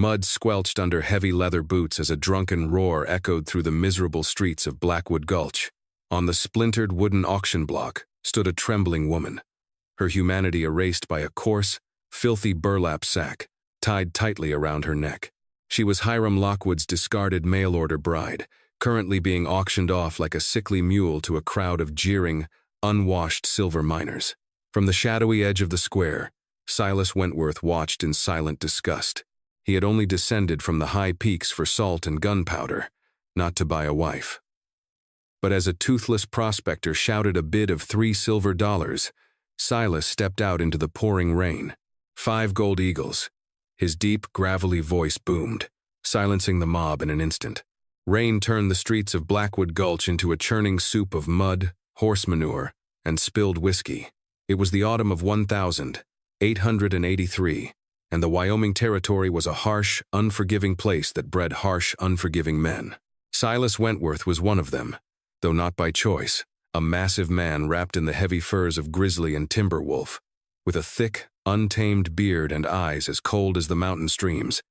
Mud squelched under heavy leather boots as a drunken roar echoed through the miserable streets of Blackwood Gulch. On the splintered wooden auction block stood a trembling woman, her humanity erased by a coarse, filthy burlap sack tied tightly around her neck. She was Hiram Lockwood's discarded mail-order bride, currently being auctioned off like a sickly mule to a crowd of jeering, unwashed silver miners. From the shadowy edge of the square, Silas Wentworth watched in silent disgust. He had only descended from the high peaks for salt and gunpowder, not to buy a wife. But as a toothless prospector shouted a bid of $3 silver, Silas stepped out into the pouring rain. 5 gold eagles. His deep, gravelly voice boomed, silencing the mob in an instant. Rain turned the streets of Blackwood Gulch into a churning soup of mud, horse manure, and spilled whiskey. It was the autumn of 1883, and the Wyoming Territory was a harsh, unforgiving place that bred harsh, unforgiving men. Silas Wentworth was one of them, though not by choice, a massive man wrapped in the heavy furs of grizzly and timber wolf, with a thick, untamed beard and eyes as cold as the mountain streams.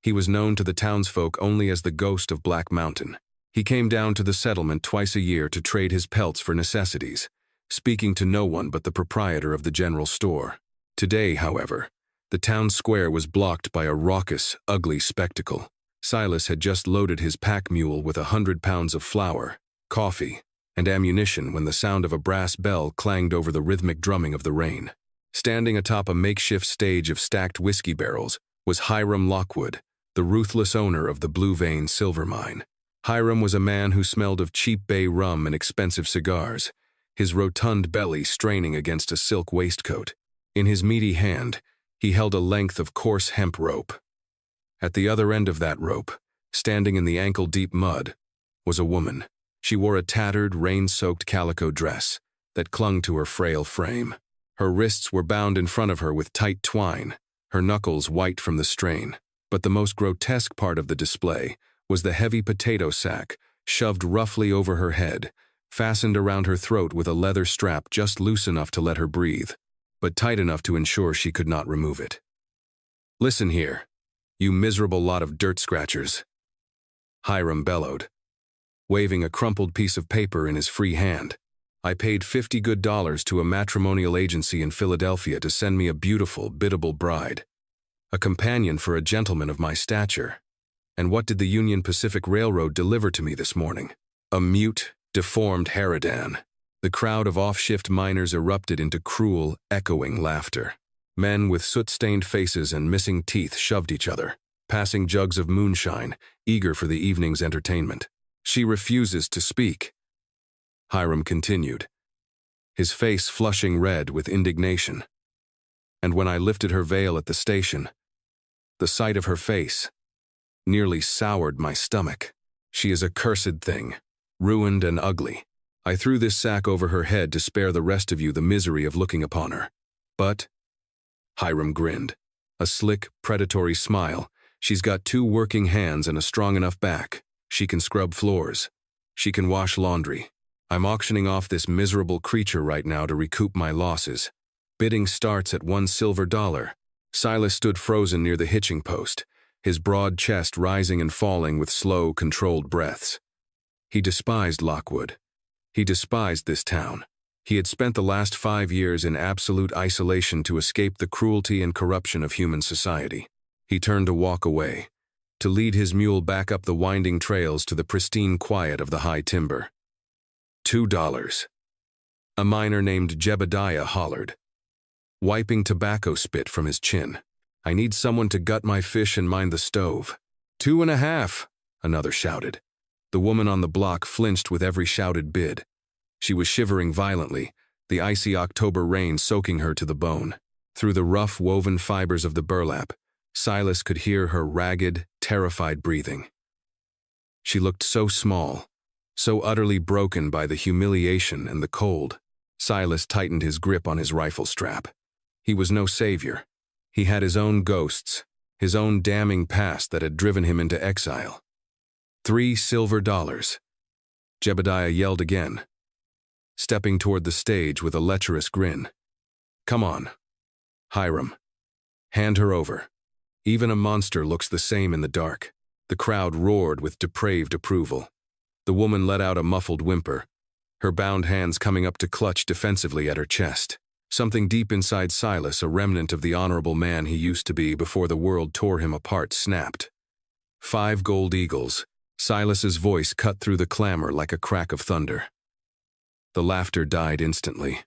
He was known to the townsfolk only as the Ghost of Black Mountain. He came down to the settlement twice a year to trade his pelts for necessities, speaking to no one but the proprietor of the general store. Today, however, the town square was blocked by a raucous, ugly spectacle. Silas had just loaded his pack mule with 100 pounds of flour, coffee, and ammunition when the sound of a brass bell clanged over the rhythmic drumming of the rain. Standing atop a makeshift stage of stacked whiskey barrels was Hiram Lockwood, the ruthless owner of the Blue Vein silver mine. Hiram was a man who smelled of cheap bay rum and expensive cigars, his rotund belly straining against a silk waistcoat. In his meaty hand, he held a length of coarse hemp rope. At the other end of that rope, standing in the ankle-deep mud, was a woman. She wore a tattered, rain-soaked calico dress that clung to her frail frame. Her wrists were bound in front of her with tight twine, her knuckles white from the strain. But the most grotesque part of the display was the heavy potato sack, shoved roughly over her head, fastened around her throat with a leather strap just loose enough to let her breathe, but tight enough to ensure she could not remove it. "Listen here, you miserable lot of dirt scratchers," Hiram bellowed, waving a crumpled piece of paper in his free hand. "I paid $50 good to a matrimonial agency in Philadelphia to send me a beautiful, biddable bride, a companion for a gentleman of my stature. And what did the Union Pacific Railroad deliver to me this morning? A mute, deformed harridan." The crowd of off-shift miners erupted into cruel, echoing laughter. Men with soot-stained faces and missing teeth shoved each other, passing jugs of moonshine, eager for the evening's entertainment. "She refuses to speak," Hiram continued, his face flushing red with indignation. "And when I lifted her veil at the station, the sight of her face nearly soured my stomach. She is a cursed thing, ruined and ugly. I threw this sack over her head to spare the rest of you the misery of looking upon her. But," Hiram grinned, a slick, predatory smile, "she's got 2 working hands and a strong enough back. She can scrub floors. She can wash laundry. I'm auctioning off this miserable creature right now to recoup my losses. Bidding starts at $1 silver." Silas stood frozen near the hitching post, his broad chest rising and falling with slow, controlled breaths. He despised Lockwood. He despised this town. He had spent the last 5 years in absolute isolation to escape the cruelty and corruption of human society. He turned to walk away, to lead his mule back up the winding trails to the pristine quiet of the high timber. $2. A miner named Jebediah hollered, wiping tobacco spit from his chin. "I need someone to gut my fish and mind the stove." $2.50, another shouted. The woman on the block flinched with every shouted bid. She was shivering violently, the icy October rain soaking her to the bone. Through the rough, woven fibers of the burlap, Silas could hear her ragged, terrified breathing. She looked so small, so utterly broken by the humiliation and the cold. Silas tightened his grip on his rifle strap. He was no savior. He had his own ghosts, his own damning past that had driven him into exile. $3 silver. Jebediah yelled again, stepping toward the stage with a lecherous grin. "Come on, Hiram. Hand her over. Even a monster looks the same in the dark. The crowd roared with depraved approval. The woman let out a muffled whimper, her bound hands coming up to clutch defensively at her chest. Something deep inside Silas, a remnant of the honorable man he used to be before the world tore him apart, snapped. 5 gold eagles. Silas's voice cut through the clamor like a crack of thunder. The laughter died instantly.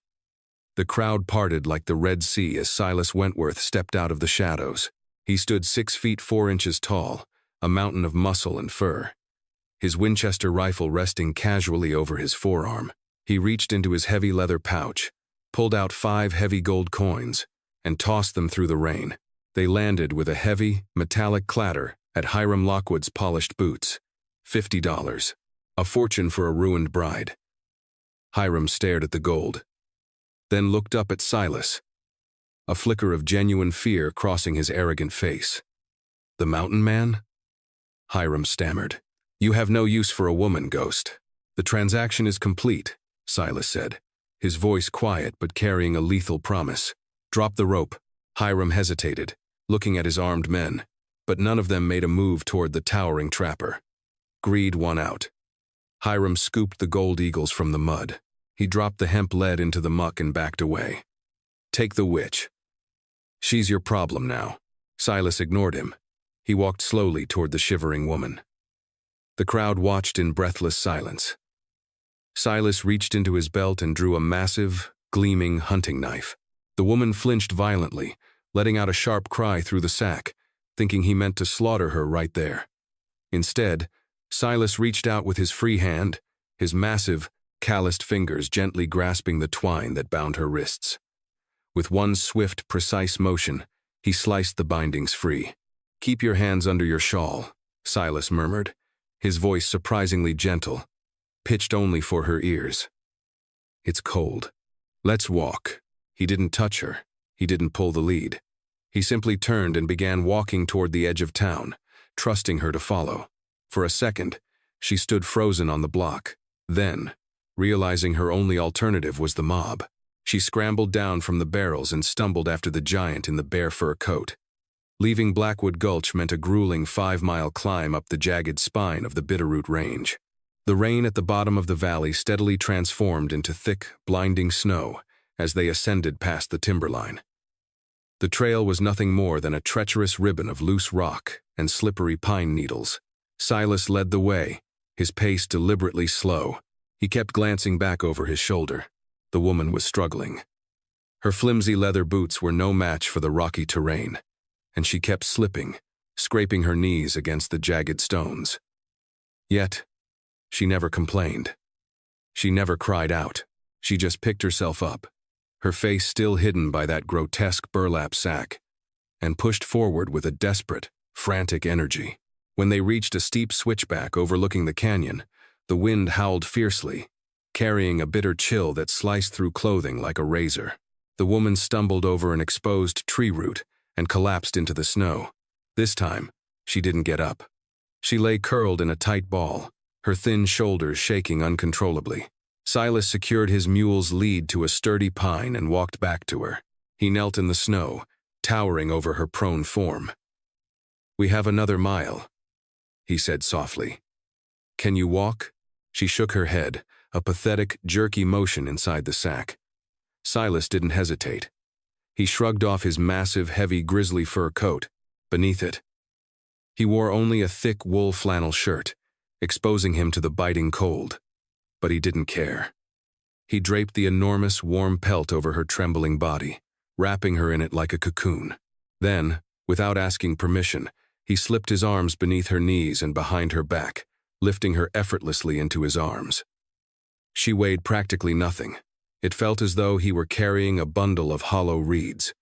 The crowd parted like the Red Sea as Silas Wentworth stepped out of the shadows. He stood 6 feet 4 inches tall, a mountain of muscle and fur. His Winchester rifle resting casually over his forearm. He reached into his heavy leather pouch, pulled out 5 heavy gold coins, and tossed them through the rain. They landed with a heavy, metallic clatter at Hiram Lockwood's polished boots. $50. A fortune for a ruined bride. Hiram stared at the gold, then looked up at Silas, a flicker of genuine fear crossing his arrogant face. "The mountain man?" Hiram stammered. "You have no use for a woman, Ghost." "The transaction is complete," Silas said, his voice quiet but carrying a lethal promise. "Drop the rope." Hiram hesitated, looking at his armed men, but none of them made a move toward the towering trapper. Greed won out. Hiram scooped the gold eagles from the mud. He dropped the hemp lead into the muck and backed away. "Take the witch. She's your problem now." Silas ignored him. He walked slowly toward the shivering woman. The crowd watched in breathless silence. Silas reached into his belt and drew a massive, gleaming hunting knife. The woman flinched violently, letting out a sharp cry through the sack, thinking he meant to slaughter her right there. Instead, Silas reached out with his free hand, his massive, calloused fingers gently grasping the twine that bound her wrists. With one swift, precise motion, he sliced the bindings free. "Keep your hands under your shawl," Silas murmured, his voice surprisingly gentle, pitched only for her ears. "It's cold. Let's walk." He didn't touch her. He didn't pull the lead. He simply turned and began walking toward the edge of town, trusting her to follow. For a second, she stood frozen on the block. Then, realizing her only alternative was the mob, she scrambled down from the barrels and stumbled after the giant in the bear fur coat. Leaving Blackwood Gulch meant a grueling 5-mile climb up the jagged spine of the Bitterroot Range. The rain at the bottom of the valley steadily transformed into thick, blinding snow as they ascended past the timberline. The trail was nothing more than a treacherous ribbon of loose rock and slippery pine needles. Silas led the way, his pace deliberately slow. He kept glancing back over his shoulder. The woman was struggling. Her flimsy leather boots were no match for the rocky terrain, and she kept slipping, scraping her knees against the jagged stones. Yet, she never complained. She never cried out. She just picked herself up, her face still hidden by that grotesque burlap sack, and pushed forward with a desperate, frantic energy. When they reached a steep switchback overlooking the canyon, the wind howled fiercely, carrying a bitter chill that sliced through clothing like a razor. The woman stumbled over an exposed tree root and collapsed into the snow. This time, she didn't get up. She lay curled in a tight ball, her thin shoulders shaking uncontrollably. Silas secured his mule's lead to a sturdy pine and walked back to her. He knelt in the snow, towering over her prone form. "We have another mile," he said softly. "Can you walk?" She shook her head, a pathetic, jerky motion inside the sack. Silas didn't hesitate. He shrugged off his massive, heavy grizzly fur coat. Beneath it, he wore only a thick wool flannel shirt, exposing him to the biting cold. But he didn't care. He draped the enormous, warm pelt over her trembling body, wrapping her in it like a cocoon. Then, without asking permission, he slipped his arms beneath her knees and behind her back, lifting her effortlessly into his arms. She weighed practically nothing. It felt as though he were carrying a bundle of hollow reeds.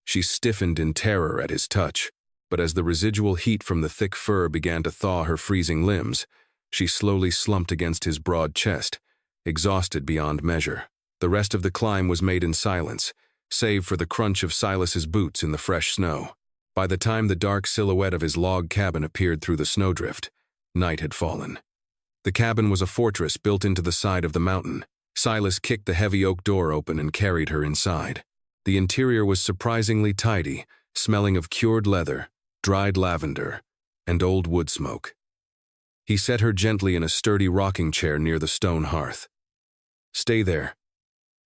She stiffened in terror at his touch, but as the residual heat from the thick fur began to thaw her freezing limbs, she slowly slumped against his broad chest, exhausted beyond measure. The rest of the climb was made in silence, save for the crunch of Silas's boots in the fresh snow. By the time the dark silhouette of his log cabin appeared through the snowdrift, night had fallen. The cabin was a fortress built into the side of the mountain. Silas kicked the heavy oak door open and carried her inside. The interior was surprisingly tidy, smelling of cured leather, dried lavender, and old wood smoke. He set her gently in a sturdy rocking chair near the stone hearth. "Stay there,"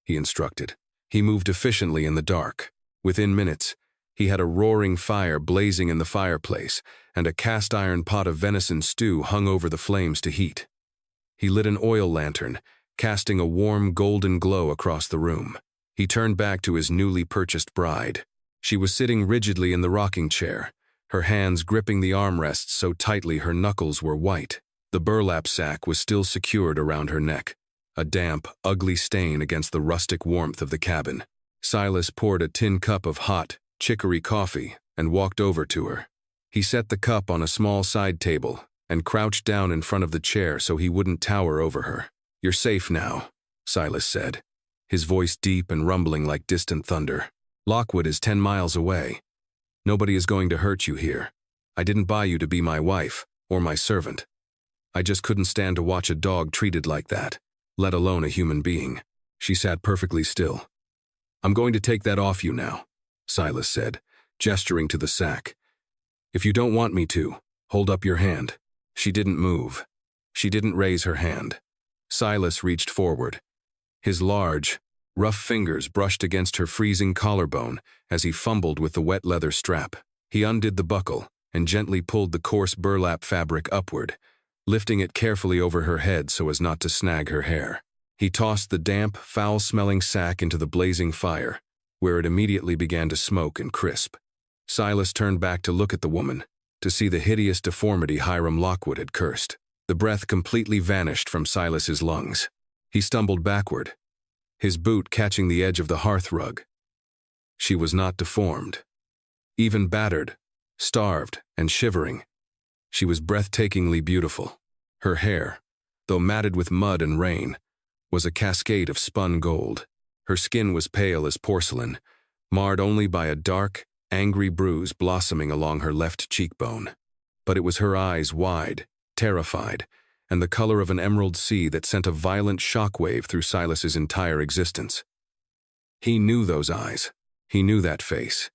he instructed. He moved efficiently in the dark. Within minutes, he had a roaring fire blazing in the fireplace, and a cast-iron pot of venison stew hung over the flames to heat. He lit an oil lantern, casting a warm golden glow across the room. He turned back to his newly purchased bride. She was sitting rigidly in the rocking chair, her hands gripping the armrests so tightly her knuckles were white. The burlap sack was still secured around her neck, a damp, ugly stain against the rustic warmth of the cabin. Silas poured a tin cup of hot, chicory coffee and walked over to her. He set the cup on a small side table and crouched down in front of the chair so he wouldn't tower over her. "You're safe now," Silas said, his voice deep and rumbling like distant thunder. "Lockwood is 10 miles away. Nobody is going to hurt you here. I didn't buy you to be my wife or my servant. I just couldn't stand to watch a dog treated like that, let alone a human being." She sat perfectly still. "I'm going to take that off you now," Silas said, gesturing to the sack. "If you don't want me to, hold up your hand." She didn't move. She didn't raise her hand. Silas reached forward. His large, rough fingers brushed against her freezing collarbone as he fumbled with the wet leather strap. He undid the buckle and gently pulled the coarse burlap fabric upward, lifting it carefully over her head so as not to snag her hair. He tossed the damp, foul-smelling sack into the blazing fire, where it immediately began to smoke and crisp. Silas turned back to look at the woman, to see the hideous deformity Hiram Lockwood had cursed. The breath completely vanished from Silas's lungs. He stumbled backward, his boot catching the edge of the hearth rug. She was not deformed. Even battered, starved, and shivering, she was breathtakingly beautiful. Her hair, though matted with mud and rain, was a cascade of spun gold. Her skin was pale as porcelain, marred only by a dark, angry bruise blossoming along her left cheekbone. But it was her eyes, wide, terrified, and the color of an emerald sea that sent a violent shockwave through Silas's entire existence. He knew those eyes. He knew that face.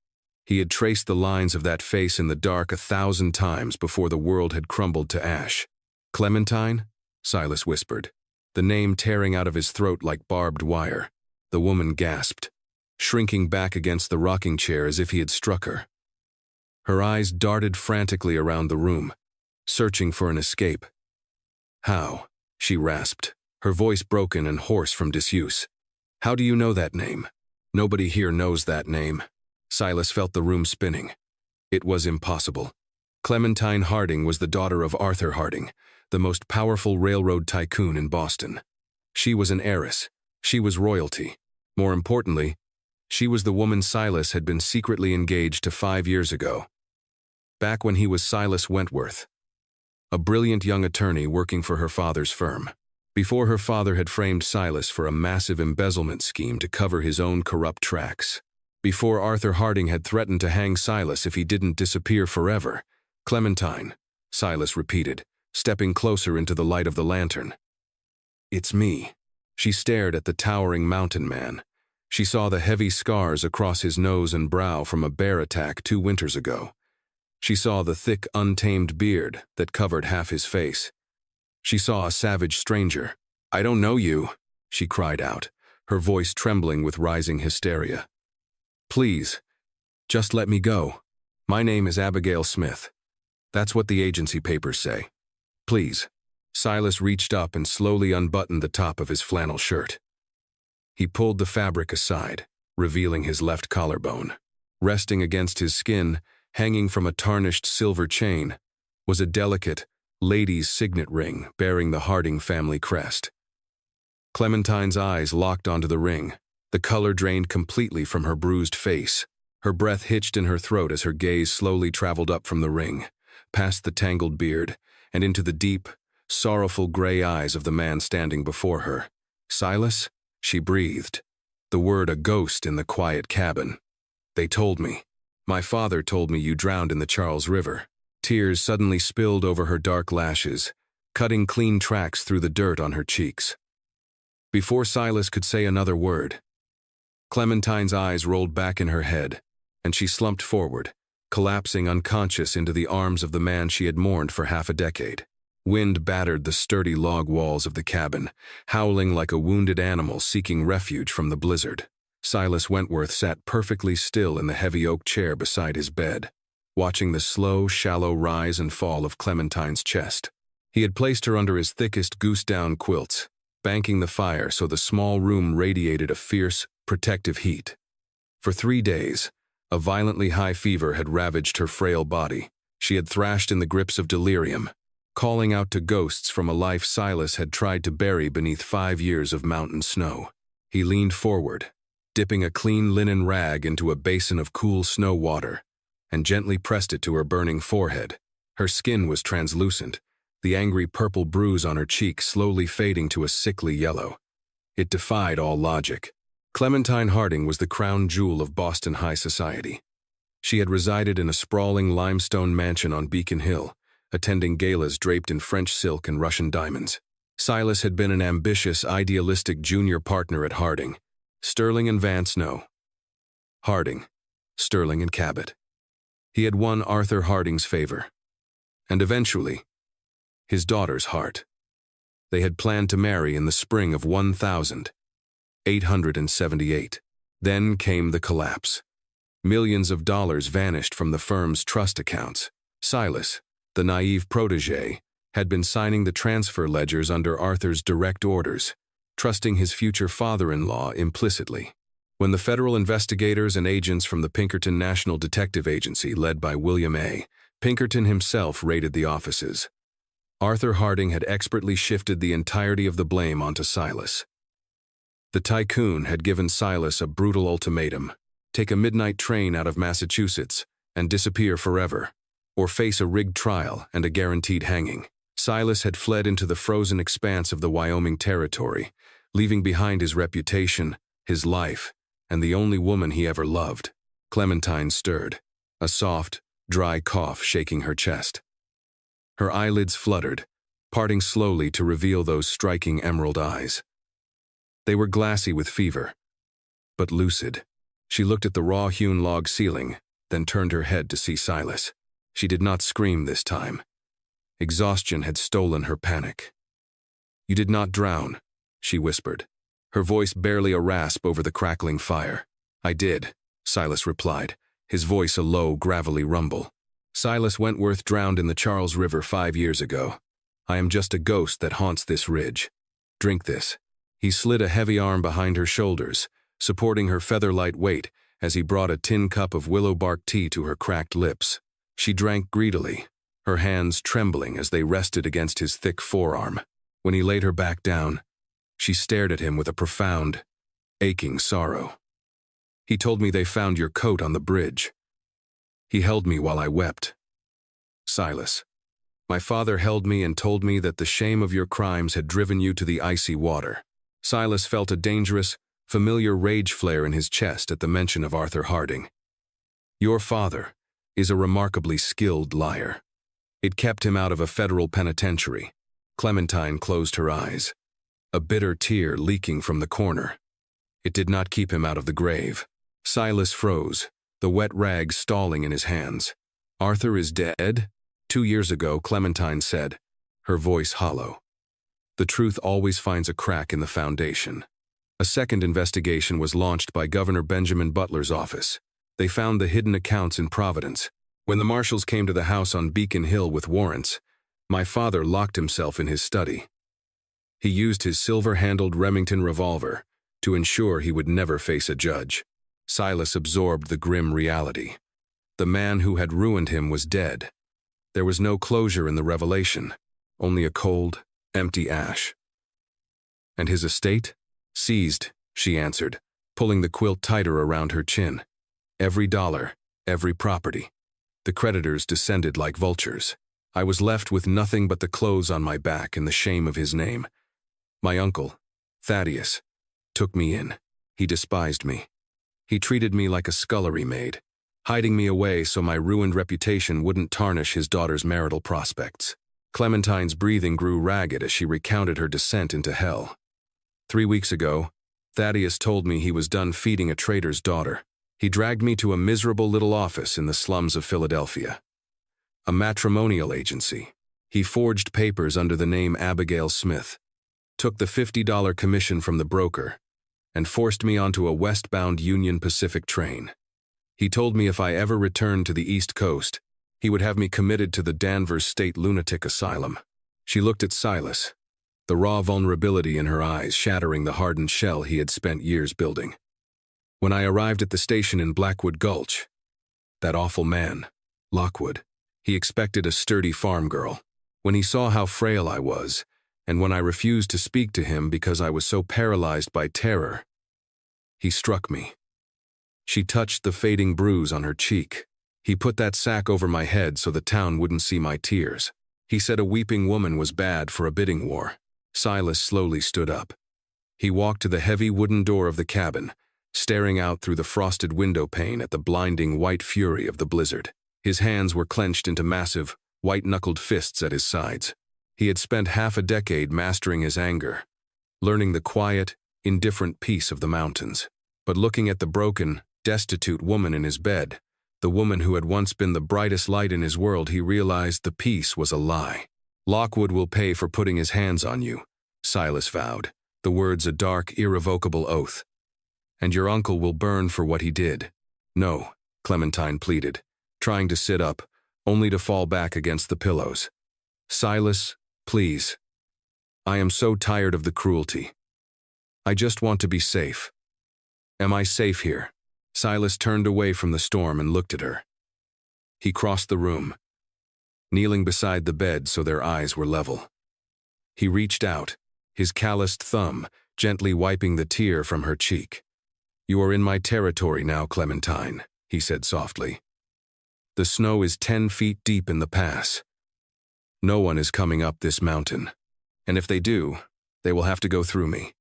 He had traced the lines of that face in the dark 1,000 times before the world had crumbled to ash. "Clementine?" Silas whispered, the name tearing out of his throat like barbed wire. The woman gasped, shrinking back against the rocking chair as if he had struck her. Her eyes darted frantically around the room, searching for an escape. "How?" she rasped, her voice broken and hoarse from disuse. "How do you know that name? Nobody here knows that name." Silas felt the room spinning. It was impossible. Clementine Harding was the daughter of Arthur Harding, the most powerful railroad tycoon in Boston. She was an heiress. She was royalty. More importantly, she was the woman Silas had been secretly engaged to 5 years ago, back when he was Silas Wentworth, a brilliant young attorney working for her father's firm. Before her father had framed Silas for a massive embezzlement scheme to cover his own corrupt tracks. Before Arthur Harding had threatened to hang Silas if he didn't disappear forever. "Clementine," Silas repeated, stepping closer into the light of the lantern. "It's me." She stared at the towering mountain man. She saw the heavy scars across his nose and brow from a bear attack 2 winters ago. She saw the thick, untamed beard that covered half his face. She saw a savage stranger. "I don't know you," she cried out, her voice trembling with rising hysteria. "Please, just let me go. My name is Abigail Smith. That's what the agency papers say. Please." Silas reached up and slowly unbuttoned the top of his flannel shirt. He pulled the fabric aside, revealing his left collarbone. Resting against his skin, hanging from a tarnished silver chain, was a delicate, lady's signet ring bearing the Harding family crest. Clementine's eyes locked onto the ring. The color drained completely from her bruised face. Her breath hitched in her throat as her gaze slowly traveled up from the ring, past the tangled beard, and into the deep, sorrowful gray eyes of the man standing before her. "Silas?" she breathed, the word a ghost in the quiet cabin. "They told me. My father told me you drowned in the Charles River." Tears suddenly spilled over her dark lashes, cutting clean tracks through the dirt on her cheeks. Before Silas could say another word, Clementine's eyes rolled back in her head, and she slumped forward, collapsing unconscious into the arms of the man she had mourned for half a decade. Wind battered the sturdy log walls of the cabin, howling like a wounded animal seeking refuge from the blizzard. Silas Wentworth sat perfectly still in the heavy oak chair beside his bed, watching the slow, shallow rise and fall of Clementine's chest. He had placed her under his thickest goose-down quilts, banking the fire so the small room radiated a fierce, protective heat. For 3 days, a violently high fever had ravaged her frail body. She had thrashed in the grips of delirium, calling out to ghosts from a life Silas had tried to bury beneath 5 years of mountain snow. He leaned forward, dipping a clean linen rag into a basin of cool snow water, and gently pressed it to her burning forehead. Her skin was translucent, the angry purple bruise on her cheek slowly fading to a sickly yellow. It defied all logic. Clementine Harding was the crown jewel of Boston high society. She had resided in a sprawling limestone mansion on Beacon Hill, attending galas draped in French silk and Russian diamonds. Silas had been an ambitious, idealistic junior partner at Harding. Sterling and Vance no. Harding, Sterling and Cabot. He had won Arthur Harding's favor, and eventually, his daughter's heart. They had planned to marry in the spring of 1878. Then came the collapse. Millions of dollars vanished from the firm's trust accounts. Silas, the naive protege, had been signing the transfer ledgers under Arthur's direct orders, trusting his future father-in-law implicitly. When the federal investigators and agents from the Pinkerton National Detective Agency, led by William A. Pinkerton himself, raided the offices, Arthur Harding had expertly shifted the entirety of the blame onto Silas. The tycoon had given Silas a brutal ultimatum: take a midnight train out of Massachusetts and disappear forever, or face a rigged trial and a guaranteed hanging. Silas had fled into the frozen expanse of the Wyoming Territory, leaving behind his reputation, his life, and the only woman he ever loved. Clementine stirred, a soft, dry cough shaking her chest. Her eyelids fluttered, parting slowly to reveal those striking emerald eyes. They were glassy with fever, but lucid. She looked at the raw-hewn log ceiling, then turned her head to see Silas. She did not scream this time. Exhaustion had stolen her panic. "You did not drown," she whispered, her voice barely a rasp over the crackling fire. "I did," Silas replied, his voice a low, gravelly rumble. "Silas Wentworth drowned in the Charles River 5 years ago. I am just a ghost that haunts this ridge. Drink this." He slid a heavy arm behind her shoulders, supporting her feather-light weight as he brought a tin cup of willow bark tea to her cracked lips. She drank greedily, her hands trembling as they rested against his thick forearm. When he laid her back down, she stared at him with a profound, aching sorrow. "He told me they found your coat on the bridge. He held me while I wept." "Silas, my father held me and told me that the shame of your crimes had driven you to the icy water." Silas felt a dangerous, familiar rage flare in his chest at the mention of Arthur Harding. "Your father is a remarkably skilled liar. It kept him out of a federal penitentiary." Clementine closed her eyes, a bitter tear leaking from the corner. "It did not keep him out of the grave." Silas froze, the wet rag stalling in his hands. "Arthur is dead?" 2 years ago, Clementine said, her voice hollow. "The truth always finds a crack in the foundation." A second investigation was launched by Governor Benjamin Butler's office. They found the hidden accounts in Providence. When the marshals came to the house on Beacon Hill with warrants, my father locked himself in his study. He used his silver-handled Remington revolver to ensure he would never face a judge. Silas absorbed the grim reality. The man who had ruined him was dead. There was no closure in the revelation, only a cold, empty ash. "And his estate?" "Seized," she answered, pulling the quilt tighter around her chin. "Every dollar, every property. The creditors descended like vultures. I was left with nothing but the clothes on my back and the shame of his name. My uncle, Thaddeus, took me in. He despised me. He treated me like a scullery maid, hiding me away so my ruined reputation wouldn't tarnish his daughter's marital prospects." Clementine's breathing grew ragged as she recounted her descent into hell. 3 weeks ago, Thaddeus told me he was done feeding a trader's daughter. He dragged me to a miserable little office in the slums of Philadelphia. A matrimonial agency. He forged papers under the name Abigail Smith, took the $50 commission from the broker, and forced me onto a westbound Union Pacific train. He told me if I ever returned to the East Coast, he would have me committed to the Danvers State Lunatic Asylum. She looked at Silas, the raw vulnerability in her eyes shattering the hardened shell he had spent years building. When I arrived at the station in Blackwood Gulch, that awful man, Lockwood, he expected a sturdy farm girl. When he saw how frail I was, and when I refused to speak to him because I was so paralyzed by terror, he struck me. She touched the fading bruise on her cheek. He put that sack over my head so the town wouldn't see my tears. He said a weeping woman was bad for a bidding war. Silas slowly stood up. He walked to the heavy wooden door of the cabin, staring out through the frosted window pane at the blinding white fury of the blizzard. His hands were clenched into massive, white-knuckled fists at his sides. He had spent half a decade mastering his anger, learning the quiet, indifferent peace of the mountains. But looking at the broken, destitute woman in his bed, the woman who had once been the brightest light in his world, he realized the peace was a lie. Lockwood will pay for putting his hands on you, Silas vowed, the words a dark, irrevocable oath. And your uncle will burn for what he did. No, Clementine pleaded, trying to sit up, only to fall back against the pillows. Silas, please. I am so tired of the cruelty. I just want to be safe. Am I safe here? Silas turned away from the storm and looked at her. He crossed the room, kneeling beside the bed so their eyes were level. He reached out, his calloused thumb gently wiping the tear from her cheek. You are in my territory now, Clementine, he said softly. The snow is 10 feet deep in the pass. No one is coming up this mountain, and if they do, they will have to go through me.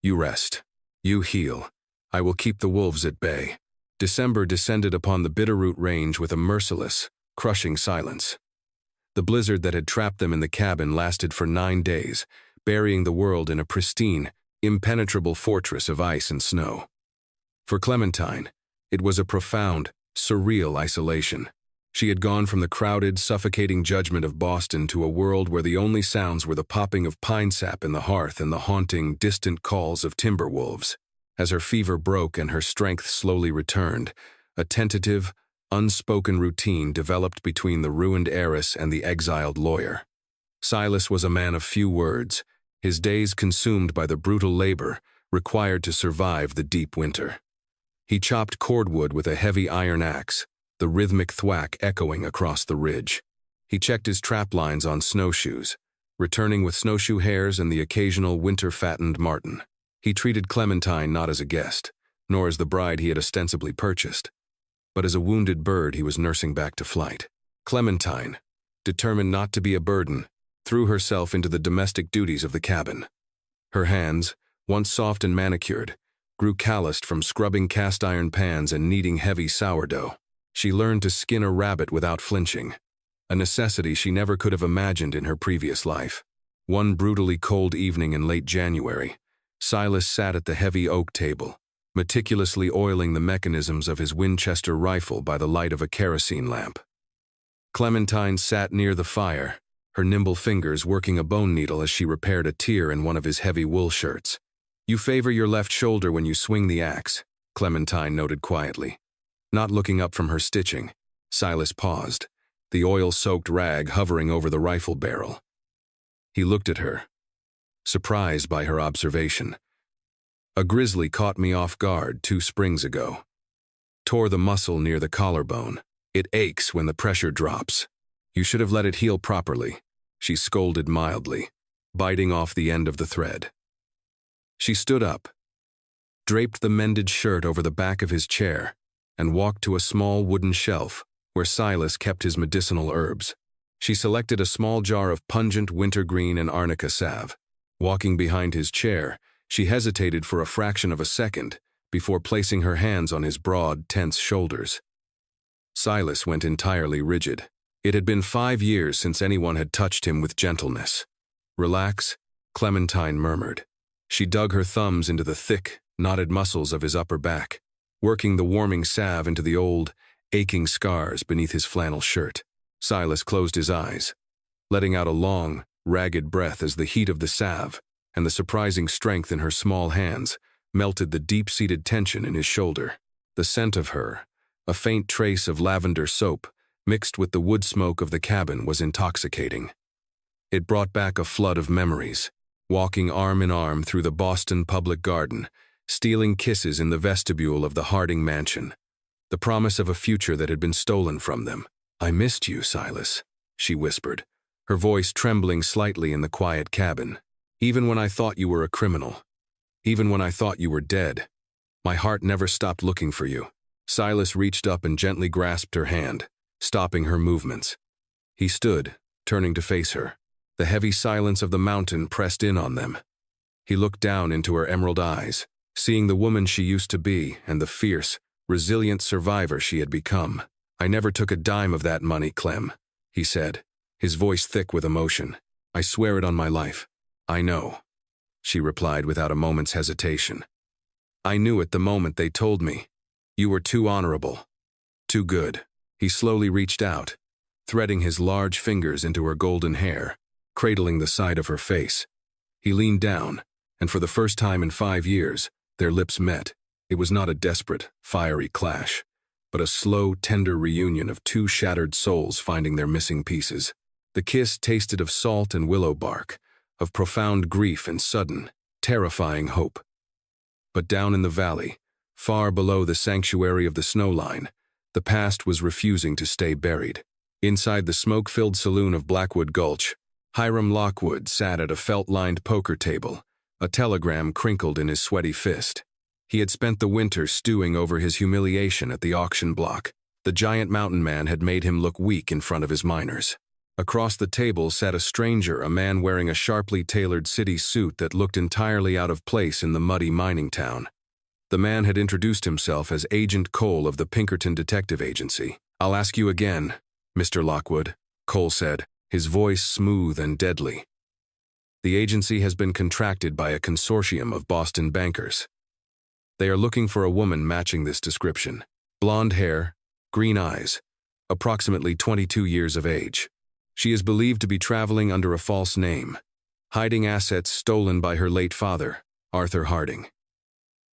You rest. You heal. I will keep the wolves at bay. December descended upon the Bitterroot Range with a merciless, crushing silence. The blizzard that had trapped them in the cabin lasted for 9 days, burying the world in a pristine, impenetrable fortress of ice and snow. For Clementine, it was a profound, surreal isolation. She had gone from the crowded, suffocating judgment of Boston to a world where the only sounds were the popping of pine sap in the hearth and the haunting, distant calls of timber wolves. As her fever broke and her strength slowly returned, a tentative, unspoken routine developed between the ruined heiress and the exiled lawyer. Silas was a man of few words, his days consumed by the brutal labor required to survive the deep winter. He chopped cordwood with a heavy iron axe, the rhythmic thwack echoing across the ridge. He checked his trap lines on snowshoes, returning with snowshoe hares and the occasional winter-fattened marten. He treated Clementine not as a guest, nor as the bride he had ostensibly purchased, but as a wounded bird he was nursing back to flight. Clementine, determined not to be a burden, threw herself into the domestic duties of the cabin. Her hands, once soft and manicured, grew calloused from scrubbing cast-iron pans and kneading heavy sourdough. She learned to skin a rabbit without flinching, a necessity she never could have imagined in her previous life. One brutally cold evening in late January, Silas sat at the heavy oak table, meticulously oiling the mechanisms of his Winchester rifle by the light of a kerosene lamp. Clementine sat near the fire, her nimble fingers working a bone needle as she repaired a tear in one of his heavy wool shirts. You favor your left shoulder when you swing the axe, Clementine noted quietly. Not looking up from her stitching, Silas paused, the oil-soaked rag hovering over the rifle barrel. He looked at her, surprised by her observation. A grizzly caught me off guard 2 springs ago. Tore the muscle near the collarbone. It aches when the pressure drops. You should have let it heal properly, she scolded mildly, biting off the end of the thread. She stood up, draped the mended shirt over the back of his chair, and walked to a small wooden shelf where Silas kept his medicinal herbs. She selected a small jar of pungent wintergreen and arnica salve. Walking behind his chair, she hesitated for a fraction of a second before placing her hands on his broad, tense shoulders. Silas went entirely rigid. It had been 5 years since anyone had touched him with gentleness. Relax, Clementine murmured. She dug her thumbs into the thick, knotted muscles of his upper back. working the warming salve into the old, aching scars beneath his flannel shirt. Silas closed his eyes, letting out a long, ragged breath as the heat of the salve and the surprising strength in her small hands melted the deep-seated tension in his shoulder. The scent of her, a faint trace of lavender soap, mixed with the wood smoke of the cabin, was intoxicating. It brought back a flood of memories, walking arm in arm through the Boston public garden, stealing kisses in the vestibule of the Harding mansion, the promise of a future that had been stolen from them. "I missed you, Silas," she whispered, her voice trembling slightly in the quiet cabin. "Even when I thought you were a criminal, even when I thought you were dead, my heart never stopped looking for you." Silas reached up and gently grasped her hand, stopping her movements. He stood, turning to face her. The heavy silence of the mountain pressed in on them. He looked down into her emerald eyes, seeing the woman she used to be and the fierce, resilient survivor she had become. "I never took a dime of that money, Clem," he said, his voice thick with emotion. "I swear it on my life." "I know," she replied without a moment's hesitation. "I knew it the moment they told me. You were too honorable, too good." He slowly reached out, threading his large fingers into her golden hair, cradling the side of her face. He leaned down, and for the first time in 5 years, their lips met. It was not a desperate, fiery clash, but a slow, tender reunion of two shattered souls finding their missing pieces. The kiss tasted of salt and willow bark, of profound grief and sudden, terrifying hope. But down in the valley, far below the sanctuary of the snowline, the past was refusing to stay buried. Inside the smoke-filled saloon of Blackwood Gulch, Hiram Lockwood sat at a felt-lined poker table, a telegram crinkled in his sweaty fist. He had spent the winter stewing over his humiliation at the auction block. The giant mountain man had made him look weak in front of his miners. Across the table sat a stranger, a man wearing a sharply tailored city suit that looked entirely out of place in the muddy mining town. The man had introduced himself as Agent Cole of the Pinkerton Detective Agency. "I'll ask you again, Mr. Lockwood," Cole said, his voice smooth and deadly. "The agency has been contracted by a consortium of Boston bankers. They are looking for a woman matching this description. Blonde hair, green eyes, approximately 22 years of age. She is believed to be traveling under a false name, hiding assets stolen by her late father, Arthur Harding.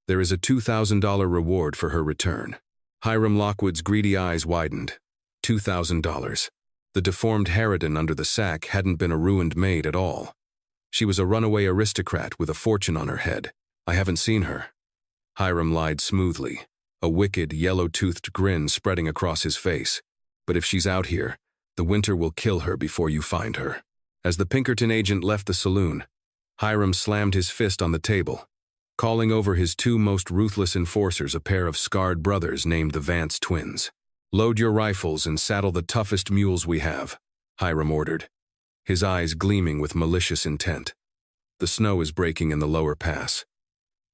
There is a $2,000 reward for her return." Hiram Lockwood's greedy eyes widened. $2,000. The deformed harridan under the sack hadn't been a ruined maid at all. She was a runaway aristocrat with a fortune on her head. "I haven't seen her." Hiram lied smoothly, a wicked, yellow-toothed grin spreading across his face. "But if she's out here, the winter will kill her before you find her." As the Pinkerton agent left the saloon, Hiram slammed his fist on the table, calling over his two most ruthless enforcers, a pair of scarred brothers named the Vance twins. "Load your rifles and saddle the toughest mules we have," Hiram ordered, his eyes gleaming with malicious intent. "The snow is breaking in the lower pass.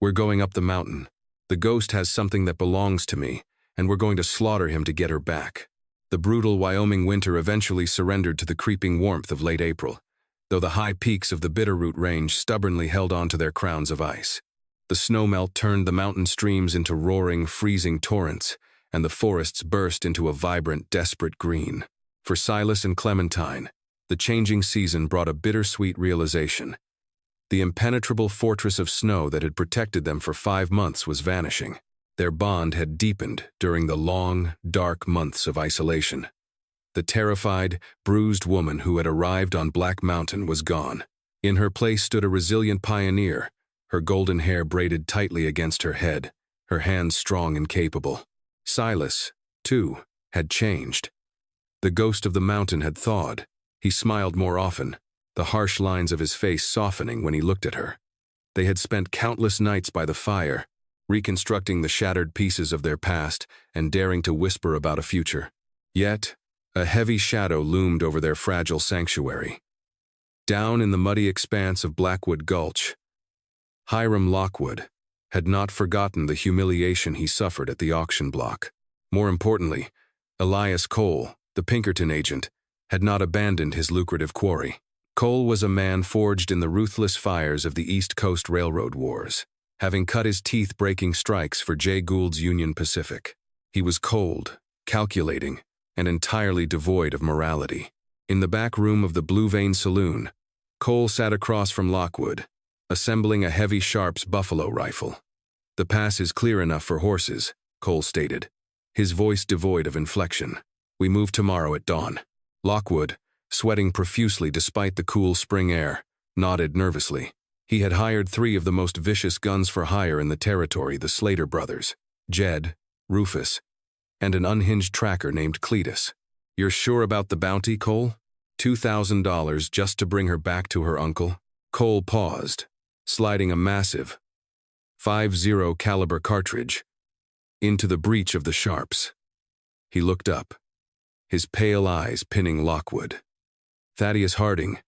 We're going up the mountain. The ghost has something that belongs to me, and we're going to slaughter him to get her back." The brutal Wyoming winter eventually surrendered to the creeping warmth of late April, though the high peaks of the Bitterroot Range stubbornly held on to their crowns of ice. The snowmelt turned the mountain streams into roaring, freezing torrents, and the forests burst into a vibrant, desperate green. For Silas and Clementine, the changing season brought a bittersweet realization. The impenetrable fortress of snow that had protected them for 5 months was vanishing. Their bond had deepened during the long, dark months of isolation. The terrified, bruised woman who had arrived on Black Mountain was gone. In her place stood a resilient pioneer, her golden hair braided tightly against her head, her hands strong and capable. Silas, too, had changed. The ghost of the mountain had thawed. He smiled more often, the harsh lines of his face softening when he looked at her. They had spent countless nights by the fire, reconstructing the shattered pieces of their past and daring to whisper about a future. Yet, a heavy shadow loomed over their fragile sanctuary. Down in the muddy expanse of Blackwood Gulch, Hiram Lockwood had not forgotten the humiliation he suffered at the auction block. More importantly, Elias Cole, the Pinkerton agent, had not abandoned his lucrative quarry. Cole was a man forged in the ruthless fires of the East Coast Railroad Wars. having cut his teeth breaking strikes for Jay Gould's Union Pacific. He was cold, calculating, and entirely devoid of morality. In the back room of the Blue Vein Saloon, Cole sat across from Lockwood, assembling a heavy Sharps buffalo rifle. "The pass is clear enough for horses," Cole stated, his voice devoid of inflection. "We move tomorrow at dawn." Lockwood, sweating profusely despite the cool spring air, nodded nervously. He had hired 3 of the most vicious guns for hire in the territory, the Slater brothers, Jed, Rufus, and an unhinged tracker named Cletus. "You're sure about the bounty, Cole? $2,000 just to bring her back to her uncle?" Cole paused, sliding a massive .50 caliber cartridge into the breech of the Sharps. He looked up, his pale eyes pinning Lockwood. "Thaddeus Harding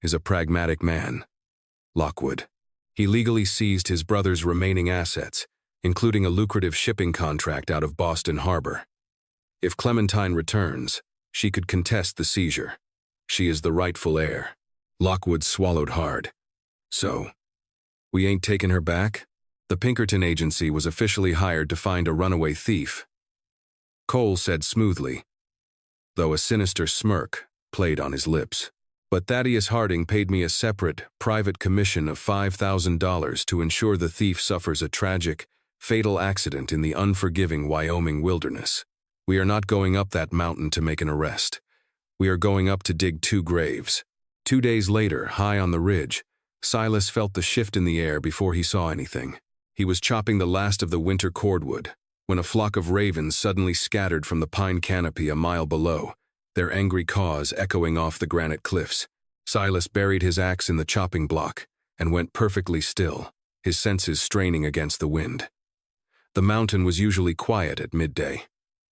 is a pragmatic man, Lockwood. He legally seized his brother's remaining assets, including a lucrative shipping contract out of Boston Harbor. If Clementine returns, she could contest the seizure. She is the rightful heir." Lockwood swallowed hard. "So, we ain't taking her back?" The Pinkerton agency was officially hired to find a runaway thief, Cole said smoothly, though a sinister smirk played on his lips. "But Thaddeus Harding paid me a separate, private commission of $5,000 to ensure the thief suffers a tragic, fatal accident in the unforgiving Wyoming wilderness. We are not going up that mountain to make an arrest. We are going up to dig 2 graves." 2 days later, high on the ridge, Silas felt the shift in the air before he saw anything. He was chopping the last of the winter cordwood when a flock of ravens suddenly scattered from the pine canopy a mile below, their angry caws echoing off the granite cliffs. Silas buried his axe in the chopping block and went perfectly still, his senses straining against the wind. The mountain was usually quiet at midday.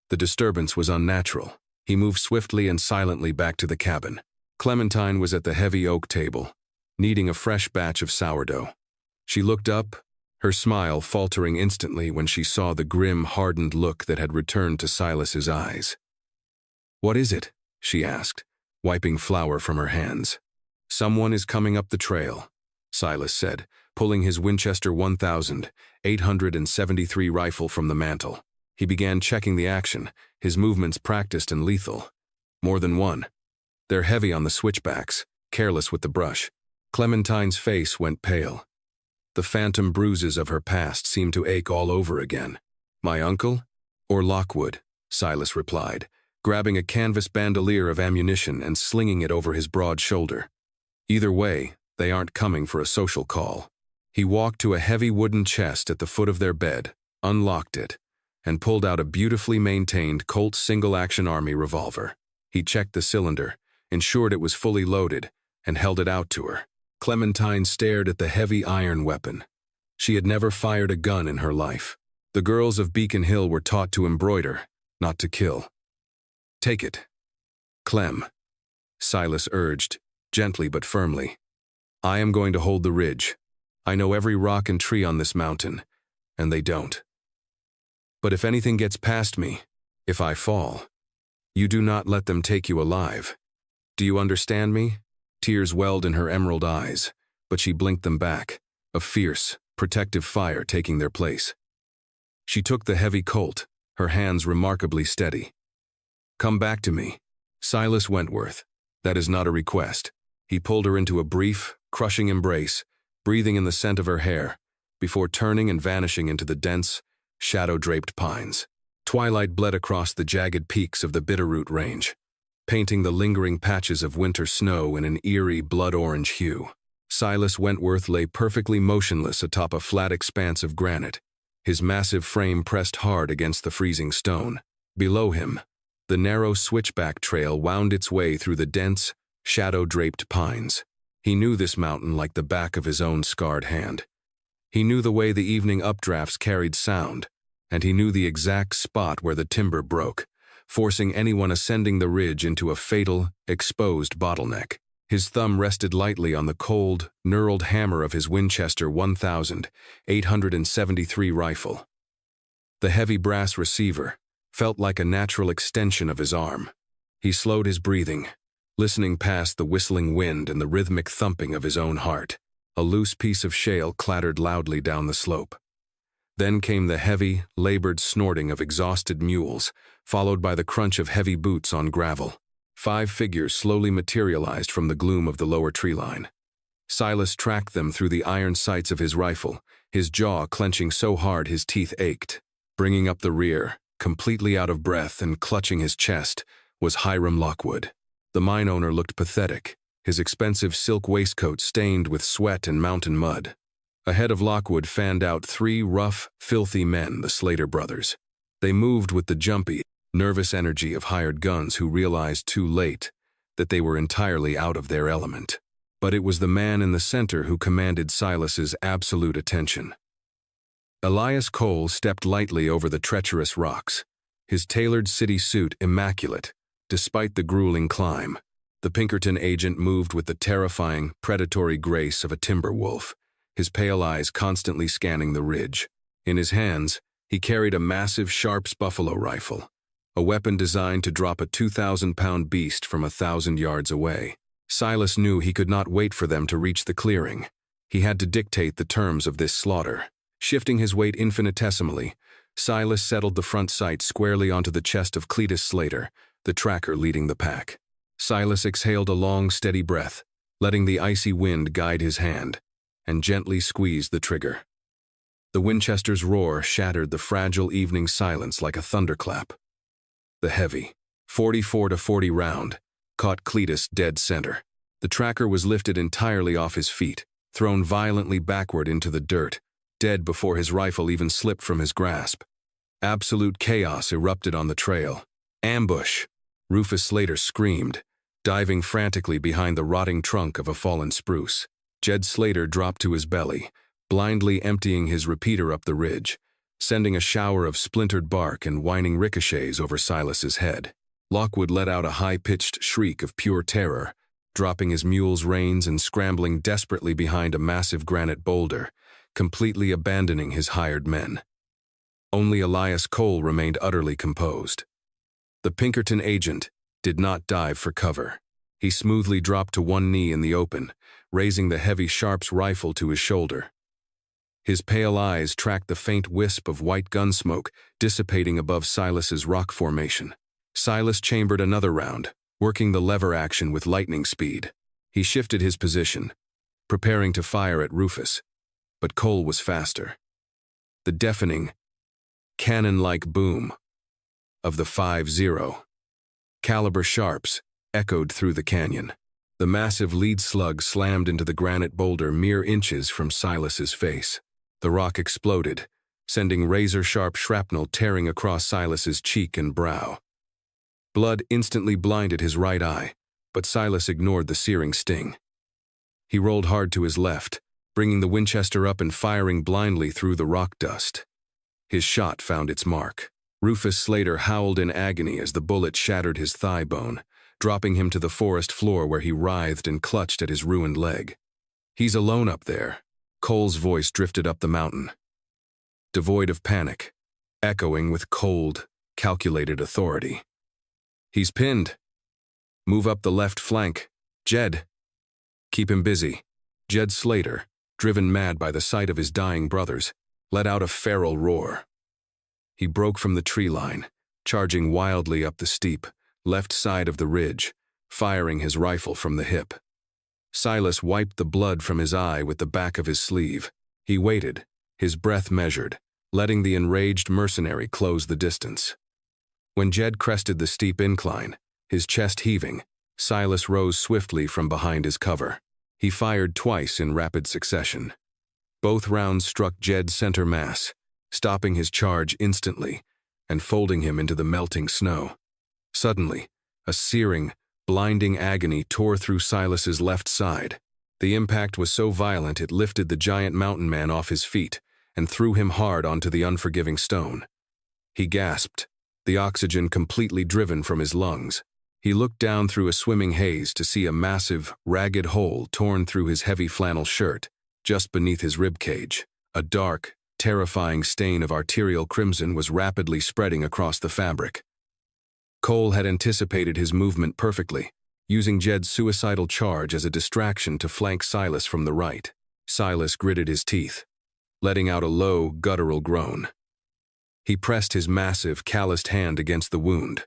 The disturbance was unnatural. He moved swiftly and silently back to the cabin. Clementine was at the heavy oak table, kneading a fresh batch of sourdough. She looked up, her smile faltering instantly when she saw the grim, hardened look that had returned to Silas's eyes. "What is it?" she asked, wiping flour from her hands. "Someone is coming up the trail," Silas said, pulling his Winchester 1873 rifle from the mantel. He began checking the action, his movements practiced and lethal. "More than one. They're heavy on the switchbacks, careless with the brush." Clementine's face went pale. The phantom bruises of her past seemed to ache all over again. "My uncle? Or Lockwood?" Silas replied, grabbing a canvas bandolier of ammunition and slinging it over his broad shoulder. "Either way, they aren't coming for a social call." He walked to a heavy wooden chest at the foot of their bed, unlocked it, and pulled out a beautifully maintained Colt single-action Army revolver. He checked the cylinder, ensured it was fully loaded, and held it out to her. Clementine stared at the heavy iron weapon. She had never fired a gun in her life. The girls of Beacon Hill were taught to embroider, not to kill. "Take it, Clem," Silas urged, gently but firmly. "I am going to hold the ridge. I know every rock and tree on this mountain, and they don't. But if anything gets past me, if I fall, you do not let them take you alive. Do you understand me?" Tears welled in her emerald eyes, but she blinked them back, a fierce, protective fire taking their place. She took the heavy Colt, her hands remarkably steady. "Come back to me, Silas Wentworth. That is not a request." He pulled her into a brief, crushing embrace, breathing in the scent of her hair, before turning and vanishing into the dense, shadow-draped pines. Twilight bled across the jagged peaks of the Bitterroot Range, painting the lingering patches of winter snow in an eerie blood-orange hue. Silas Wentworth lay perfectly motionless atop a flat expanse of granite, his massive frame pressed hard against the freezing stone. Below him, the narrow switchback trail wound its way through the dense, shadow-draped pines. He knew this mountain like the back of his own scarred hand. He knew the way the evening updrafts carried sound, and he knew the exact spot where the timber broke, forcing anyone ascending the ridge into a fatal, exposed bottleneck. His thumb rested lightly on the cold, knurled hammer of his Winchester 1873 rifle. The heavy brass receiver felt like a natural extension of his arm. He slowed his breathing, listening past the whistling wind and the rhythmic thumping of his own heart. A loose piece of shale clattered loudly down the slope. Then came the heavy, labored snorting of exhausted mules, followed by the crunch of heavy boots on gravel. 5 figures slowly materialized from the gloom of the lower tree line. Silas tracked them through the iron sights of his rifle, his jaw clenching so hard his teeth ached. Bringing up the rear, completely out of breath and clutching his chest, was Hiram Lockwood. The mine owner looked pathetic, his expensive silk waistcoat stained with sweat and mountain mud. Ahead of Lockwood fanned out 3 rough, filthy men, the Slater brothers. They moved with the jumpy, nervous energy of hired guns who realized too late that they were entirely out of their element. But it was the man in the center who commanded Silas's absolute attention. Elias Cole stepped lightly over the treacherous rocks, his tailored city suit immaculate, despite the grueling climb. The Pinkerton agent moved with the terrifying, predatory grace of a timber wolf, his pale eyes constantly scanning the ridge. In his hands, he carried a massive Sharps buffalo rifle, a weapon designed to drop a 2,000-pound beast from 1,000 yards away. Silas knew he could not wait for them to reach the clearing. He had to dictate the terms of this slaughter. Shifting his weight infinitesimally, Silas settled the front sight squarely onto the chest of Cletus Slater, the tracker leading the pack. Silas exhaled a long, steady breath, letting the icy wind guide his hand, and gently squeezed the trigger. The Winchester's roar shattered the fragile evening silence like a thunderclap. The heavy, 44-40 round caught Cletus dead center. The tracker was lifted entirely off his feet, thrown violently backward into the dirt, dead before his rifle even slipped from his grasp. Absolute chaos erupted on the trail. Ambush! Rufus Slater screamed, diving frantically behind the rotting trunk of a fallen spruce. Jed Slater dropped to his belly, blindly emptying his repeater up the ridge, sending a shower of splintered bark and whining ricochets over Silas's head. Lockwood let out a high-pitched shriek of pure terror, dropping his mule's reins and scrambling desperately behind a massive granite boulder, completely abandoning his hired men. Only Elias Cole remained utterly composed. The Pinkerton agent did not dive for cover. He smoothly dropped to one knee in the open, raising the heavy Sharps rifle to his shoulder. His pale eyes tracked the faint wisp of white gun smoke dissipating above Silas's rock formation. Silas chambered another round, working the lever action with lightning speed. He shifted his position, preparing to fire at Rufus, but Cole was faster. The deafening, cannon-like boom of the 5.0 caliber Sharps echoed through the canyon. The massive lead slug slammed into the granite boulder mere inches from Silas's face. The rock exploded, sending razor-sharp shrapnel tearing across Silas's cheek and brow. Blood instantly blinded his right eye, but Silas ignored the searing sting. He rolled hard to his left, bringing the Winchester up and firing blindly through the rock dust. His shot found its mark. Rufus Slater howled in agony as the bullet shattered his thigh bone, dropping him to the forest floor where he writhed and clutched at his ruined leg. "He's alone up there." Cole's voice drifted up the mountain, devoid of panic, echoing with cold, calculated authority. "He's pinned. Move up the left flank. Jed. Keep him busy." Jed Slater, driven mad by the sight of his dying brothers, let out a feral roar. He broke from the tree line, charging wildly up the steep, left side of the ridge, firing his rifle from the hip. Silas wiped the blood from his eye with the back of his sleeve. He waited, his breath measured, letting the enraged mercenary close the distance. When Jed crested the steep incline, his chest heaving, Silas rose swiftly from behind his cover. He fired twice in rapid succession. Both rounds struck Jed's center mass, stopping his charge instantly and folding him into the melting snow. Suddenly, a searing, blinding agony tore through Silas's left side. The impact was so violent it lifted the giant mountain man off his feet and threw him hard onto the unforgiving stone. He gasped, the oxygen completely driven from his lungs. He looked down through a swimming haze to see a massive, ragged hole torn through his heavy flannel shirt, just beneath his ribcage. A dark, terrifying stain of arterial crimson was rapidly spreading across the fabric. Cole had anticipated his movement perfectly, using Jed's suicidal charge as a distraction to flank Silas from the right. Silas gritted his teeth, letting out a low, guttural groan. He pressed his massive, calloused hand against the wound,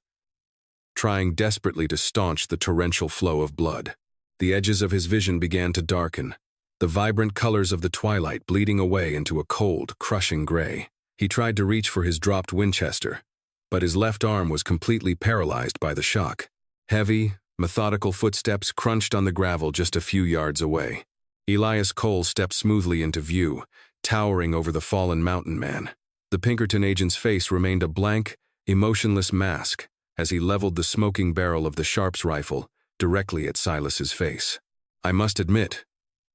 trying desperately to staunch the torrential flow of blood. The edges of his vision began to darken, the vibrant colors of the twilight bleeding away into a cold, crushing gray. He tried to reach for his dropped Winchester, but his left arm was completely paralyzed by the shock. Heavy, methodical footsteps crunched on the gravel just a few yards away. Elias Cole stepped smoothly into view, towering over the fallen mountain man. The Pinkerton agent's face remained a blank, emotionless mask as he leveled the smoking barrel of the Sharps rifle directly at Silas's face. "I must admit,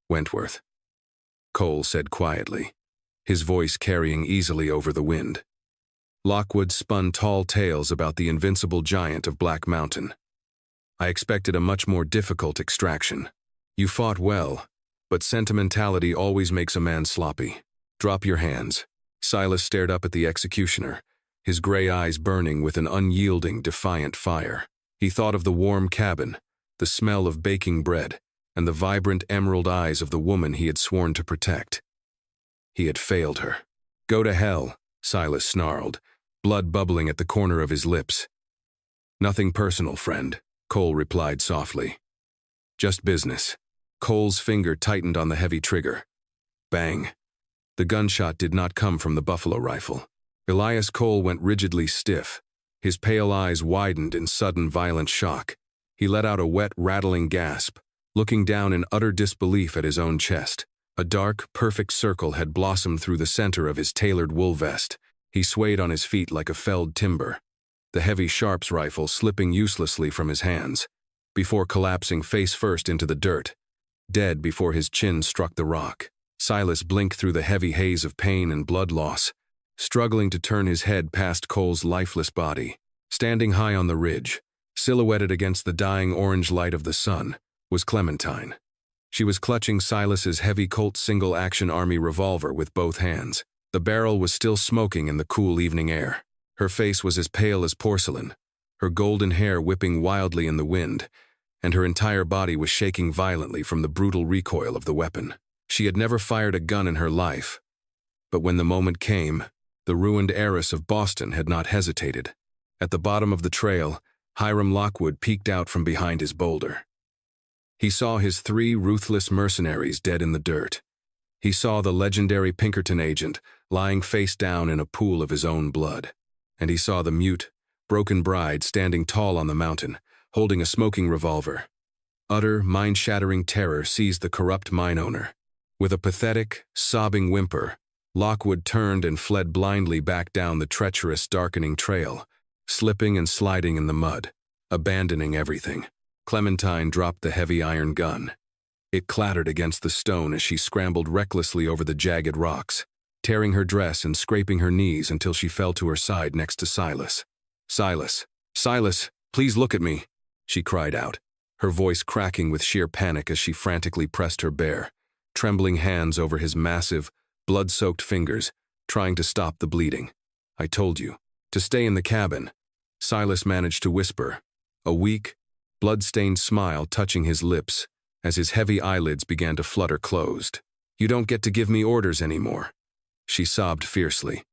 Wentworth," Cole said quietly, his voice carrying easily over the wind. Lockwood spun tall tales about the invincible giant of Black Mountain. "I expected a much more difficult extraction. You fought well, but sentimentality always makes a man sloppy. Drop your hands." Silas stared up at the executioner, his gray eyes burning with an unyielding, defiant fire. He thought of the warm cabin, the smell of baking bread, and the vibrant emerald eyes of the woman he had sworn to protect. He had failed her. "Go to hell," Silas snarled, blood bubbling at the corner of his lips. "Nothing personal, friend," Cole replied softly. "Just business." Cole's finger tightened on the heavy trigger. Bang. The gunshot did not come from the buffalo rifle. Elias Cole went rigidly stiff. His pale eyes widened in sudden violent shock. He let out a wet, rattling gasp, looking down in utter disbelief at his own chest. A dark, perfect circle had blossomed through the center of his tailored wool vest. He swayed on his feet like a felled timber, the heavy Sharps rifle slipping uselessly from his hands, before collapsing face first into the dirt, dead before his chin struck the rock. Silas blinked through the heavy haze of pain and blood loss, struggling to turn his head past Cole's lifeless body. Standing high on the ridge, silhouetted against the dying orange light of the sun, was Clementine. She was clutching Silas's heavy Colt single-action Army revolver with both hands. The barrel was still smoking in the cool evening air. Her face was as pale as porcelain, her golden hair whipping wildly in the wind, and her entire body was shaking violently from the brutal recoil of the weapon. She had never fired a gun in her life, but when the moment came, the ruined heiress of Boston had not hesitated. At the bottom of the trail, Hiram Lockwood peeked out from behind his boulder. He saw his 3 ruthless mercenaries dead in the dirt. He saw the legendary Pinkerton agent lying face down in a pool of his own blood. And he saw the mute, broken bride standing tall on the mountain, holding a smoking revolver. Utter, mind-shattering terror seized the corrupt mine owner. With a pathetic, sobbing whimper, Lockwood turned and fled blindly back down the treacherous, darkening trail, slipping and sliding in the mud, abandoning everything. Clementine dropped the heavy iron gun. It clattered against the stone as she scrambled recklessly over the jagged rocks, tearing her dress and scraping her knees until she fell to her side next to Silas. "Silas, Silas, please look at me," she cried out, her voice cracking with sheer panic as she frantically pressed her bare, trembling hands over his massive, blood-soaked fingers, trying to stop the bleeding. "I told you to stay in the cabin," Silas managed to whisper, a weak, blood-stained smile touching his lips as his heavy eyelids began to flutter closed. "You don't get to give me orders anymore," she sobbed fiercely,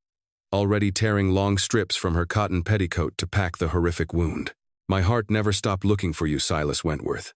already tearing long strips from her cotton petticoat to pack the horrific wound. "My heart never stopped looking for you, Silas Wentworth.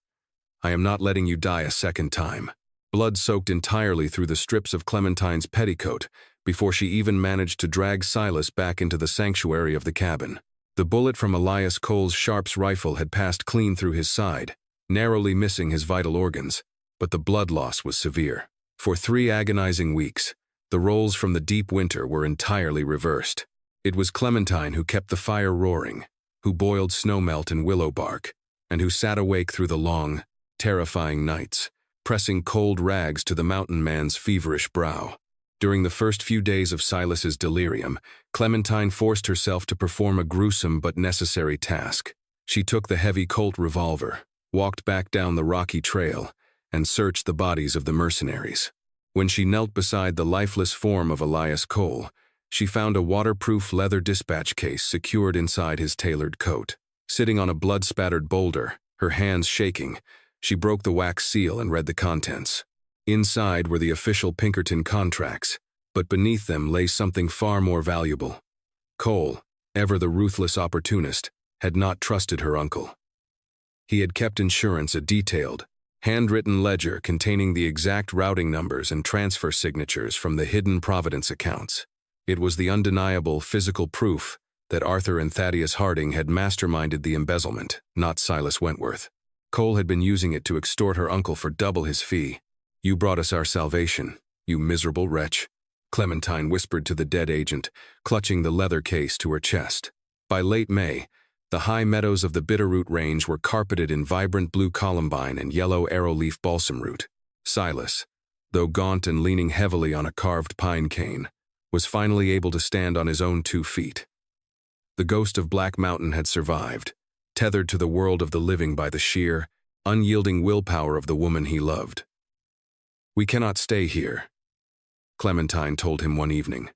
I am not letting you die a second time." Blood soaked entirely through the strips of Clementine's petticoat before she even managed to drag Silas back into the sanctuary of the cabin. The bullet from Elias Cole's Sharps rifle had passed clean through his side, narrowly missing his vital organs, but the blood loss was severe. For 3 agonizing weeks, the roles from the deep winter were entirely reversed. It was Clementine who kept the fire roaring, who boiled snowmelt and willow bark, and who sat awake through the long, terrifying nights, pressing cold rags to the mountain man's feverish brow. During the first few days of Silas's delirium, Clementine forced herself to perform a gruesome but necessary task. She took the heavy Colt revolver, walked back down the rocky trail, and searched the bodies of the mercenaries. When she knelt beside the lifeless form of Elias Cole, she found a waterproof leather dispatch case secured inside his tailored coat. Sitting on a blood-spattered boulder, her hands shaking, she broke the wax seal and read the contents. Inside were the official Pinkerton contracts, but beneath them lay something far more valuable. Cole, ever the ruthless opportunist, had not trusted her uncle. He had kept insurance a detailed, handwritten ledger containing the exact routing numbers and transfer signatures from the hidden Providence accounts. It was the undeniable physical proof that Arthur and Thaddeus Harding had masterminded the embezzlement, not Silas Wentworth. Cole had been using it to extort her uncle for double his fee. "You brought us our salvation, you miserable wretch," Clementine whispered to the dead agent, clutching the leather case to her chest. By late May, the high meadows of the Bitterroot Range were carpeted in vibrant blue columbine and yellow arrowleaf balsam root. Silas, though gaunt and leaning heavily on a carved pine cane, was finally able to stand on his own 2 feet. The ghost of Black Mountain had survived, tethered to the world of the living by the sheer, unyielding willpower of the woman he loved. "We cannot stay here," Clementine told him one evening,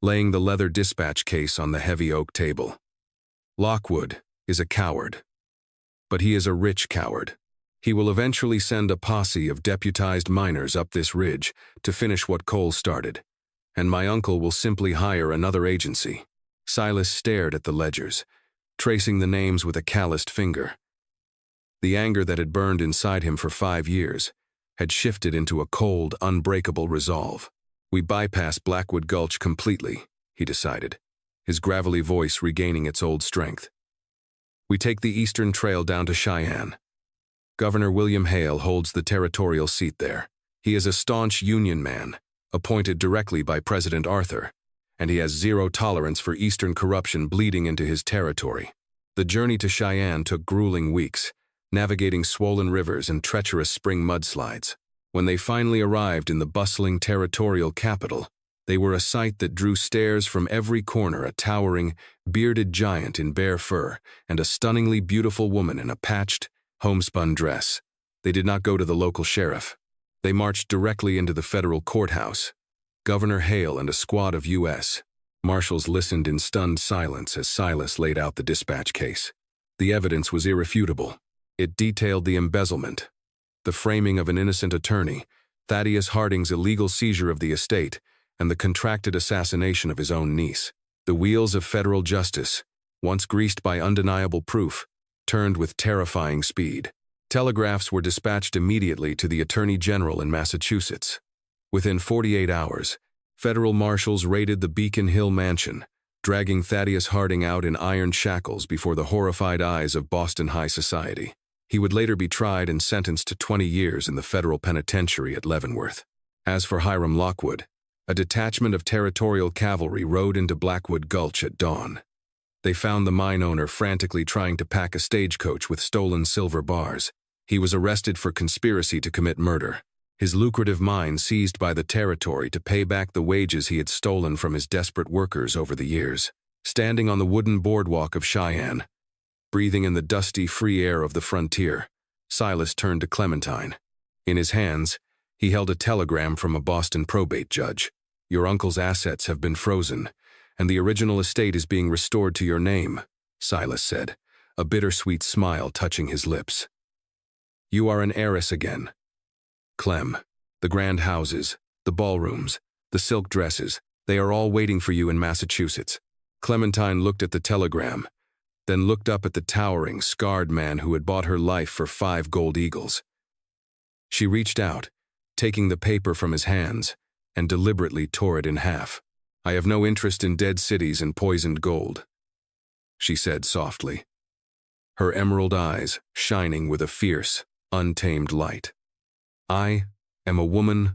laying the leather dispatch case on the heavy oak table. "Lockwood is a coward, but he is a rich coward. He will eventually send a posse of deputized miners up this ridge to finish what Cole started, and my uncle will simply hire another agency." Silas stared at the ledgers, tracing the names with a calloused finger. The anger that had burned inside him for 5 years had shifted into a cold, unbreakable resolve. "We bypass Blackwood Gulch completely," he decided, his gravelly voice regaining its old strength. "We take the eastern trail down to Cheyenne. Governor William Hale holds the territorial seat there. He is a staunch Union man, appointed directly by President Arthur, and he has zero tolerance for Eastern corruption bleeding into his territory." The journey to Cheyenne took grueling weeks, navigating swollen rivers and treacherous spring mudslides. When they finally arrived in the bustling territorial capital, they were a sight that drew stares from every corner. A towering, bearded giant in bare fur and a stunningly beautiful woman in a patched, homespun dress. They did not go to the local sheriff. They marched directly into the federal courthouse. Governor Hale and a squad of U.S. Marshals listened in stunned silence as Silas laid out the dispatch case. The evidence was irrefutable. It detailed the embezzlement, the framing of an innocent attorney, Thaddeus Harding's illegal seizure of the estate, and the contracted assassination of his own niece. The wheels of federal justice, once greased by undeniable proof, turned with terrifying speed. Telegraphs were dispatched immediately to the Attorney General in Massachusetts. Within 48 hours, federal marshals raided the Beacon Hill mansion, dragging Thaddeus Harding out in iron shackles before the horrified eyes of Boston high society. He would later be tried and sentenced to 20 years in the federal penitentiary at Leavenworth. As for Hiram Lockwood, a detachment of territorial cavalry rode into Blackwood Gulch at dawn. They found the mine owner frantically trying to pack a stagecoach with stolen silver bars. He was arrested for conspiracy to commit murder, his lucrative mine seized by the territory to pay back the wages he had stolen from his desperate workers over the years. Standing on the wooden boardwalk of Cheyenne, breathing in the dusty, free air of the frontier, Silas turned to Clementine. In his hands, he held a telegram from a Boston probate judge. "Your uncle's assets have been frozen, and the original estate is being restored to your name," Silas said, a bittersweet smile touching his lips. "You are an heiress again, Clem. The grand houses, the ballrooms, the silk dresses, they are all waiting for you in Massachusetts." Clementine looked at the telegram, then looked up at the towering, scarred man who had bought her life for 5 gold eagles. She reached out, taking the paper from his hands, and deliberately tore it in half. "I have no interest in dead cities and poisoned gold," she said softly, her emerald eyes shining with a fierce, untamed light. "I am a woman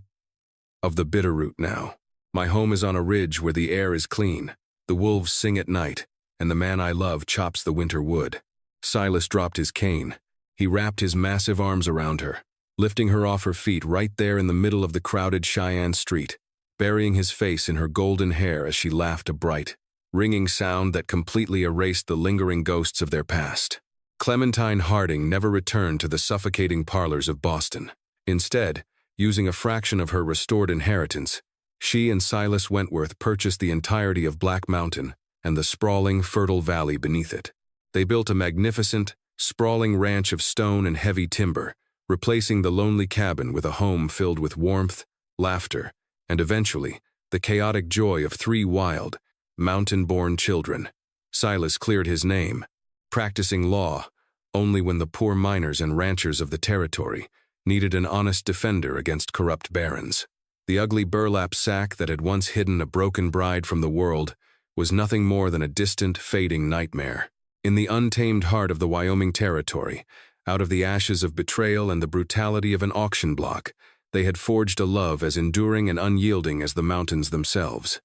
of the Bitterroot now. My home is on a ridge where the air is clean, the wolves sing at night, and the man I love chops the winter wood." Silas dropped his cane. He wrapped his massive arms around her, lifting her off her feet right there in the middle of the crowded Cheyenne street, burying his face in her golden hair as she laughed a bright, ringing sound that completely erased the lingering ghosts of their past. Clementine Harding never returned to the suffocating parlors of Boston. Instead, using a fraction of her restored inheritance, she and Silas Wentworth purchased the entirety of Black Mountain and the sprawling, fertile valley beneath it. They built a magnificent, sprawling ranch of stone and heavy timber, replacing the lonely cabin with a home filled with warmth, laughter, and eventually, the chaotic joy of 3 wild, mountain-born children. Silas cleared his name, practicing law only when the poor miners and ranchers of the territory needed an honest defender against corrupt barons. The ugly burlap sack that had once hidden a broken bride from the world was nothing more than a distant, fading nightmare. In the untamed heart of the Wyoming Territory, out of the ashes of betrayal and the brutality of an auction block, they had forged a love as enduring and unyielding as the mountains themselves.